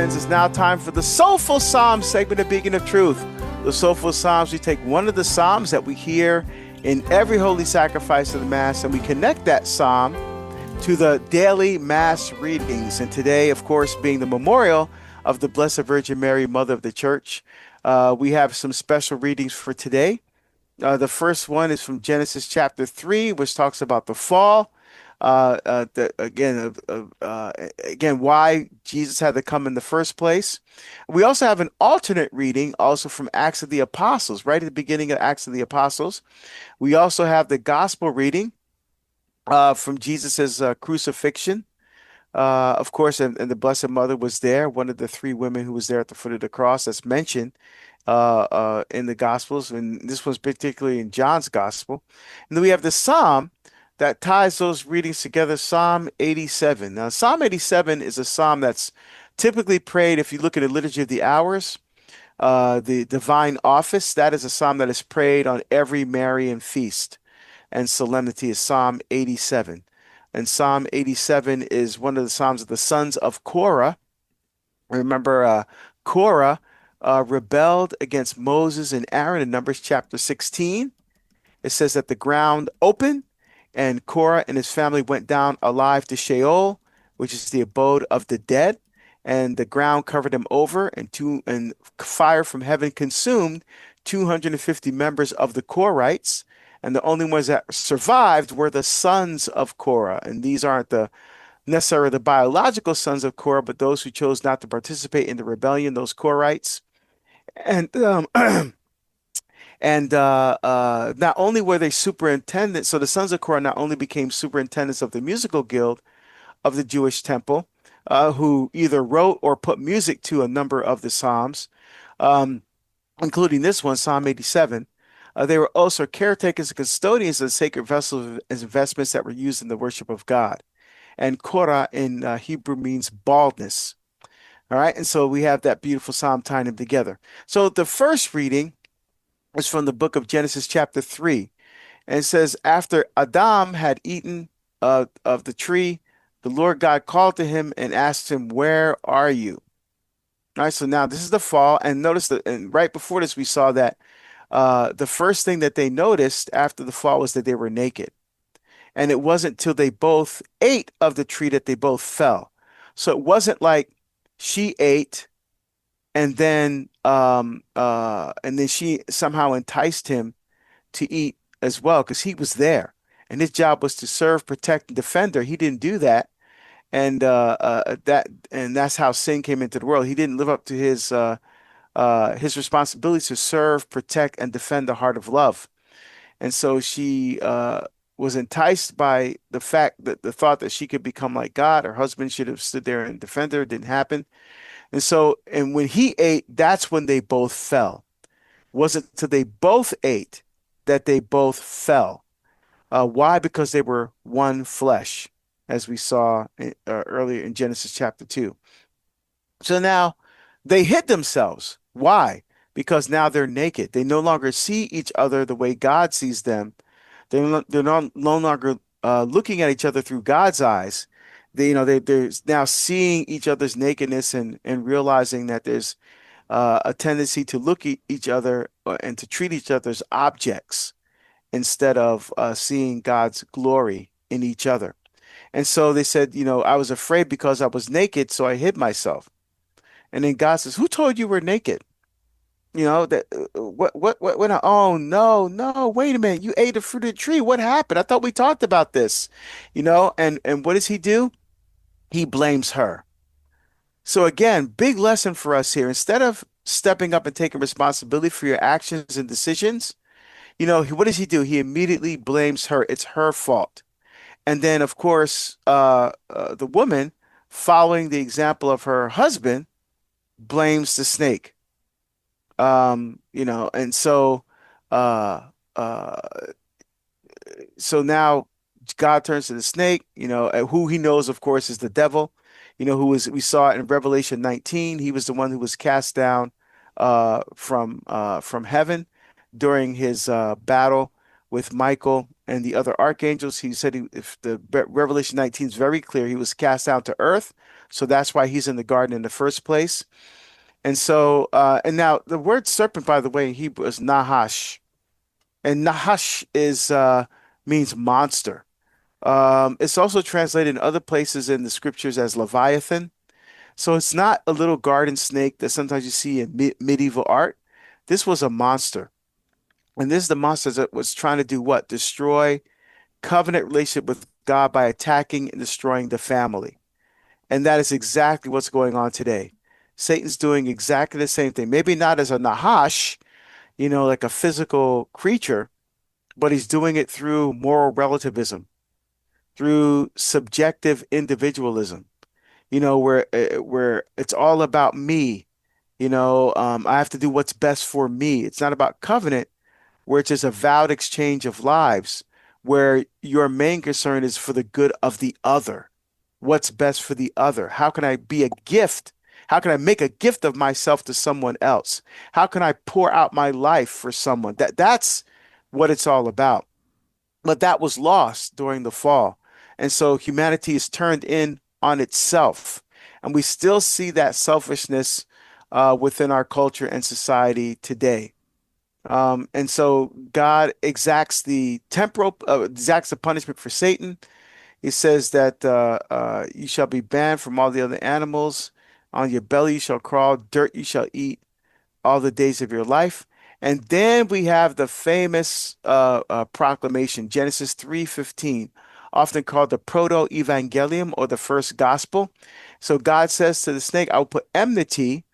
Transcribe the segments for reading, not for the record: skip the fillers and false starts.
friends. It's now time for the Soulful Psalm segment of Beacon of Truth. The Soulful Psalms, we take one of the Psalms that we hear in every holy sacrifice of the Mass, and we connect that Psalm to the daily Mass readings. And today, of course, being the memorial of the Blessed Virgin Mary, Mother of the Church, we have some special readings for today. The first one is from Genesis chapter 3, which talks about the fall. Again, why Jesus had to come in the first place. We also have an alternate reading, also from Acts of the Apostles, right at the beginning of Acts of the Apostles. We also have the gospel reading from Jesus's crucifixion. Of course, and the Blessed Mother was there, one of the three women who was there at the foot of the cross that's mentioned in the Gospels, and this was particularly in John's Gospel. And then we have the Psalm that ties those readings together, Psalm 87. Now, Psalm 87 is a psalm that's typically prayed, if you look at the Liturgy of the Hours, the Divine Office, that is a psalm that is prayed on every Marian feast and solemnity is Psalm 87. And Psalm 87 is one of the psalms of the sons of Korah. Remember, Korah rebelled against Moses and Aaron in Numbers chapter 16. It says that the ground opened and Korah and his family went down alive to Sheol, which is the abode of the dead. And the ground covered them over, and fire from heaven consumed 250 members of the Korahites. And the only ones that survived were the sons of Korah. And these aren't necessarily the biological sons of Korah, but those who chose not to participate in the rebellion, those Korahites. And not only were they superintendents, so the sons of Korah not only became superintendents of the musical guild of the Jewish temple, who either wrote or put music to a number of the psalms, including this one, Psalm 87. They were also caretakers and custodians of the sacred vessels and investments that were used in the worship of God. And Korah in Hebrew means baldness. All right, and so we have that beautiful psalm tying them together. So the first reading is from the book of Genesis chapter 3. And it says, after Adam had eaten of the tree, the Lord God called to him and asked him, where are you? All right, so now this is the fall. And notice that, and right before this, we saw that the first thing that they noticed after the fall was that they were naked. And it wasn't till they both ate of the tree that they both fell. So it wasn't like she ate and then she somehow enticed him to eat as well because he was there. And his job was to serve, protect, and defend her. He didn't do that. And that's how sin came into the world. He didn't live up to his responsibility to serve, protect, and defend the heart of love. And so she was enticed by the fact that the thought that she could become like God. Her husband should have stood there and defended her. It didn't happen. And when he ate, that's when they both fell. It wasn't until they both ate that they both fell. Why? Because they were one flesh, as we saw earlier in Genesis chapter 2. So now they hid themselves. Why? Because now they're naked. They no longer see each other the way God sees them. They're no longer looking at each other through God's eyes. They're now seeing each other's nakedness and realizing that there's a tendency to look at each other and to treat each other as objects instead of seeing God's glory in each other. And so they said, I was afraid because I was naked, so I hid myself. And then God says, who told you we're naked? That oh no, wait a minute. You ate the fruit of the tree. What happened? I thought we talked about this. And what does he do? He blames her. So again, big lesson for us here. Instead of stepping up and taking responsibility for your actions and decisions, what does he do? He immediately blames her. It's her fault. And then, of course, the woman, following the example of her husband, blames the snake. And uh, uh, so now God turns to the snake, who he knows, of course, is the devil, we saw it in Revelation 19. He was the one who was cast down from heaven during his battle with Michael and the other archangels. He said if the Revelation 19 is very clear, he was cast down to earth. So that's why he's in the garden in the first place. And so, and now the word serpent, by the way, in Hebrew is Nahash. And Nahash is means monster. It's also translated in other places in the scriptures as Leviathan. So it's not a little garden snake that sometimes you see in medieval art. This was a monster. And this is the monster that was trying to do what? Destroy covenant relationship with God by attacking and destroying the family. And that is exactly what's going on today. Satan's doing exactly the same thing. Maybe not as a Nahash, like a physical creature, but he's doing it through moral relativism, through subjective individualism, where it's all about me. I have to do what's best for me. It's not about covenant, where it's just a vowed exchange of lives, where your main concern is for the good of the other. What's best for the other? How can I be a gift? How can I make a gift of myself to someone else? How can I pour out my life for someone? That's what it's all about. But that was lost during the fall. And so humanity is turned in on itself. And we still see that selfishness within our culture and society today. And so God exacts the punishment for Satan. He says that you shall be banned from all the other animals. On your belly you shall crawl, dirt you shall eat all the days of your life. And then we have the famous proclamation, Genesis 3:15, often called the proto-evangelium or the first gospel. So God says to the snake, I will put enmity,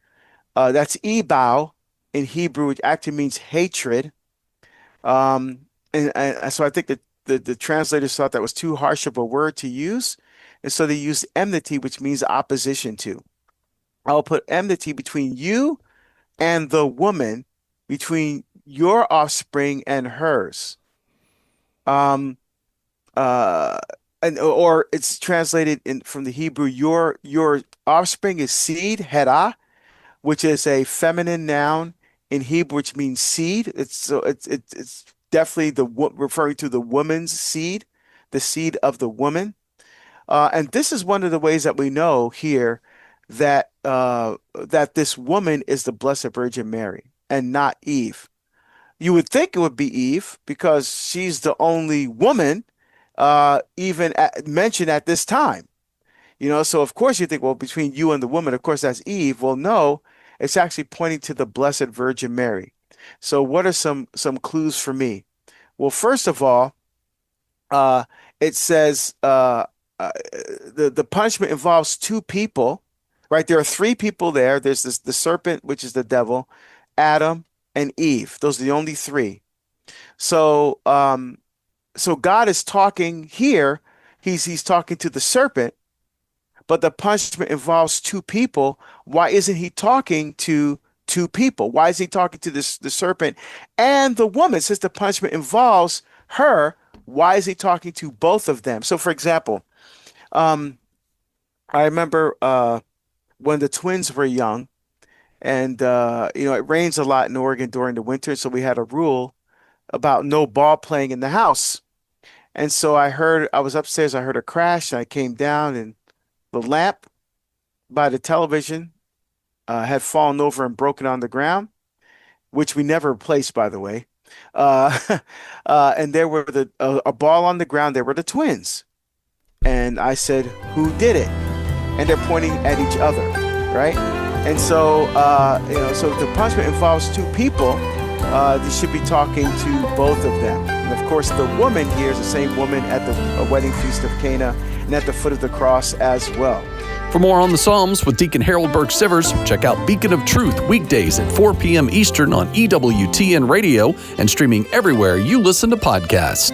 that's ebao in Hebrew, which actually means hatred. And so I think that the translators thought that was too harsh of a word to use. And so they used enmity, which means opposition to. I'll put enmity between you and the woman, between your offspring and hers. Um, or it's translated from the Hebrew, your offspring is seed, hera, which is a feminine noun in Hebrew, which means seed. It's definitely referring to the woman's seed, the seed of the woman. And this is one of the ways that we know here that this woman is the Blessed Virgin Mary and not Eve. You would think it would be Eve because she's the only woman mentioned at this time. So of course you think, well, between you and the woman, of course that's Eve. Well, no, it's actually pointing to the Blessed Virgin Mary. So what are some clues for me? Well, first of all, it says the punishment involves two people, right? There are three people there. There's the serpent, which is the devil, Adam, and Eve. Those are the only three. So so God is talking here. He's talking to the serpent, but the punishment involves two people. Why isn't he talking to two people? Why is he talking to the serpent and the woman? Since the punishment involves her, why is he talking to both of them? So, for example, I remember when the twins were young, and it rains a lot in Oregon during the winter, so we had a rule about no ball playing in the house. And so I was upstairs, I heard a crash, and I came down, and the lamp by the television had fallen over and broken on the ground, which we never replaced, by the way. Uh, and there were a ball on the ground. There were the twins. And I said, who did it? And they're pointing at each other, right? And so, so if the punishment involves two people, they should be talking to both of them. And of course, the woman here is the same woman at the wedding feast of Cana and at the foot of the cross as well. For more on the Psalms with Deacon Harold Burke-Sivers, check out Beacon of Truth weekdays at 4 p.m. Eastern on EWTN Radio and streaming everywhere you listen to podcasts.